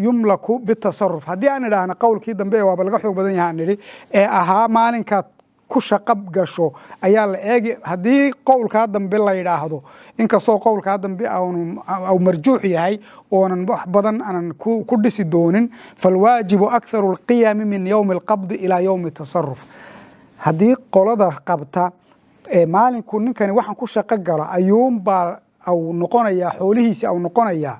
yumlaku bitasarruf hadii aan idhaahno qowlkii dambe waa laga xoog badan yahay niri ee ahaa maalinka ku shaqab gasho ayaa la eegi haddii qowlkaa dambe la yidhaahdo inkastoo qowlkaa dambe au marjuux yahay oonan wax badan aanan ku dhisi doonin falwaajibu akharu alqiyami min yowmi alqabdi ilaa yowmi tasaruf haddii qolada qabta maalinku ninkani waxaan ku shaqo galo ayuunbaa au noqonayaa xoolihiisi au noqonayaa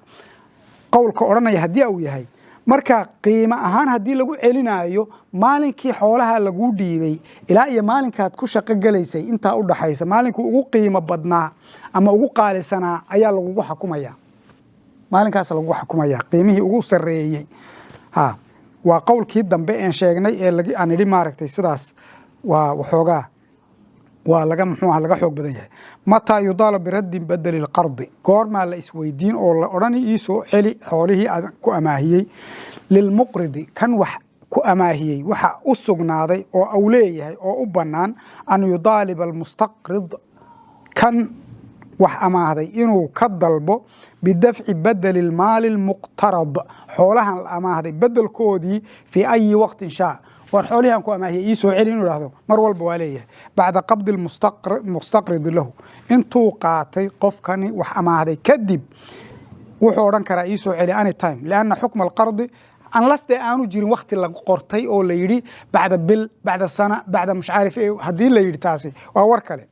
qowlka odhanaya haddii au yahay marka qiimo ahaan haddii lagu celinayo maalinkii xoolaha lagu dhiibay ilaa iyo maalinkaad ku shaqo galaysay intaa u dhaxaysa maalinkii ugu qiimo badnaa ama ugu qaalisanaa ayaa lagugu xukumaya maalinkaas lagugu xukumaya qiimihii ugu sareeyay waa qowlkii dambe aan sheegnay ee aan idhi maaragtay sidaas waa waxoogaa waa laga laga xoog badan yahay mataa yudaalab biraddi badali lqardi goormaa la isweydiin oo la odhani ii soo celi xoolihii aad ku amaahiyey lilmuqridi kan wax ku amaahiyey waxa u sugnaaday oo au leeyahay oo u bannaan an yudaaliba almustaqrid kan wax amaahday inuu ka dalbo bidafci badali lmaali lmuqtarad xoolahan la amaahday bedelkoodii fii ayi waqtin shaa war xoolihii aan ku amaahiyey ii soo celi inuu idhahdo mar walba waa leeyahay bacda qabdi mustaqridi lahu intuu qaatay qofkani wax amaahday kadib wuxuu odhan karaa ii soo celi anytime lianna xukma alqardi unless dee aanu jirin wakti la qortay oo la yidhi bacda bil bacda sana bacda mushcaarif haddii la yidhi taasi waa war kale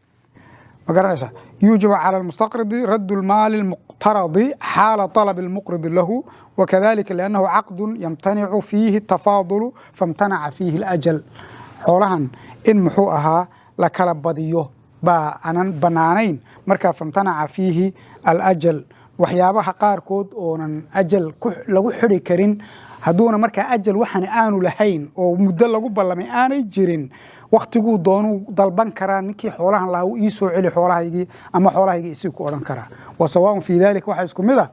ma garanaysaa yuujibu cala almustaqridi raddu lmaali almuqtaradi xaala طalabi almuqridi lahu wakadalika liannahu caqdun yamtanicu fiihi tafaadulu famtanaca fiihi alajal xoolahan in muxuu ahaa la kala badiyo baa aanan bannaanayn markaa famtanaca fiihi alajal waxyaabaha qaarkood oonan ajal lagu xidhi karin hadduuna markaa ajal waxaan aanu lahayn oo muddo lagu ballamay aanay jirin waktiguu doonuu dalban karaa ninkii xoolahan lahaa uu ii soo celi xoolahaygii ama xoolahaygii isii ku odhan karaa wa sawaaun fii dalika waxaa isku mid ah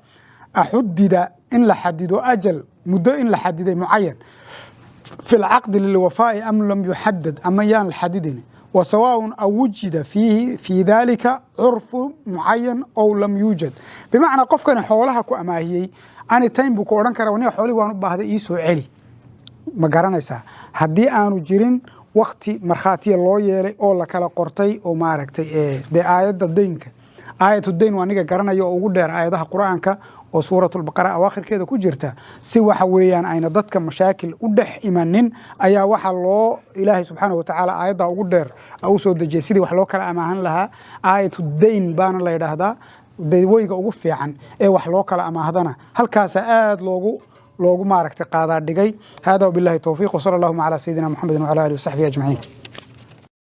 axudida in la xadido ajal muddo in la xadiday mucayan fi lcaqdi lilwafaa'i am lam yuxadad ama yaan la xadidin wa sawaaun aw wujida fiihi fii dalika curfu mucayan ow lam yuujad bimacnaa qofkani xoolaha ku amaahiyey anytime buu ku odhan karaa aniga xoolihii waan u baahday ii soo celi ma garanaysaa haddii aanu jirin wakti markhaatiya loo yeelay oo la kala qortay oo maaragtay dee aayadda daynka aayatu dayn waa aniga garanayo oo ugu dheer aayadaha qur-aanka oo suuratulbaqara awaakhirkeeda ku jirta si waxa weeyaan ayna dadka mashaakil u dhex imanin ayaa waxaa loo ilaahay subxaana watacaala aayaddaa ugu dheer u soo dejiyay sidii wax loo kala amaahan lahaa aayatu dayn baana la yidhaahdaa daywooyinka ugu fiican ee wax loo kala amaahdana halkaasa aad loogu maaragtay qaadaa dhigay hada wabillahi towfiiq wasala allahuma calaa sayidina muxamedin wacala alihi wasaxbihi ajmaciin